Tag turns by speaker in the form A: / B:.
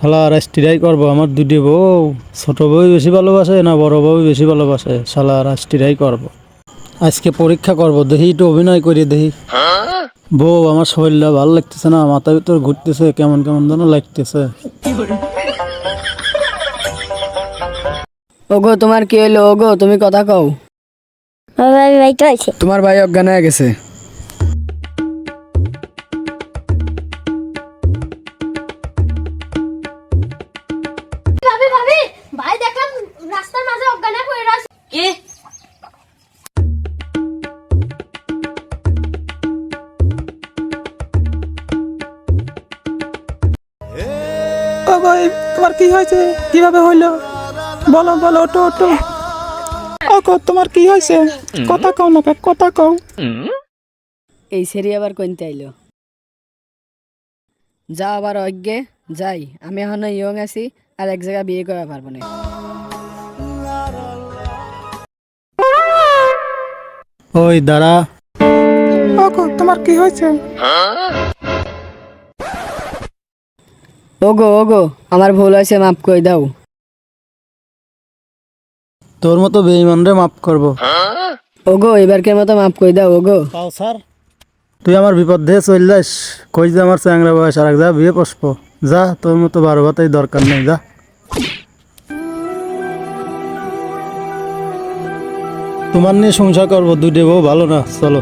A: শালা রাষ্ট্রীয় করবো আমার দুটি বউ, ছোট বউ বেশি ভালোবাসে না বড় বউ বেশি ভালোবাসে, শালা রাষ্ট্রীয় করবো। আজকে পরীক্ষা করব, দেখি একটু অভিনয় করি দেখি। বউ আমার শরীরটা ভালো লাগতেছে না, মাথা ভিতর ঘুরতেছে, কেমন কেমন যেন লাগতেছে।
B: ওগো তোমার কি হইলো? ওগো তুমি কথা কও।
C: ভাই ভাই তো আছে।
B: তোমার ভাই অজ্ঞান হয়ে গেছে।
C: ভাবি ভাবি ভাই দেখলাম রাস্তার মাঝে অজ্ঞান হয়ে পড়ে আছে।
D: কি?
E: ওগো তোমার কি হয়েছে? কিভাবে হইলো? বলো বলো, ওটো ওটো। ওগো তোমার কি হয়েছে? কথা কও না, কথা কও।
B: এই সেরি আবার কইতে আইলো। যা আবার অজ্ঞে যাই, আমি এখনো ইয়ং আছি আর এক জায়গায় বিয়ে করা পারবো না।
A: ওই দাঁড়া।
E: ওগো তোমার কি হয়েছে?
B: ওগো ওগো আমার ভুল হয়েছে, মাফ করে দাও।
A: তোর মতো বেঈমানরে মাফ করবো।
B: ওগো এবারকের মতো মাফ করে দাও। ওগো
A: তাও স্যার, তুই আমার বিপদ দিয়ে চল যাস, কই যে আমার চ্যাংরা বয়স আর এক যা বিয়ে পসব। যা, তোর মতো বারো ভাতাই দরকার নেই, যা। তোমার নিয়ে সংসার করবো, দুইটা বউ ভালো না, চলো।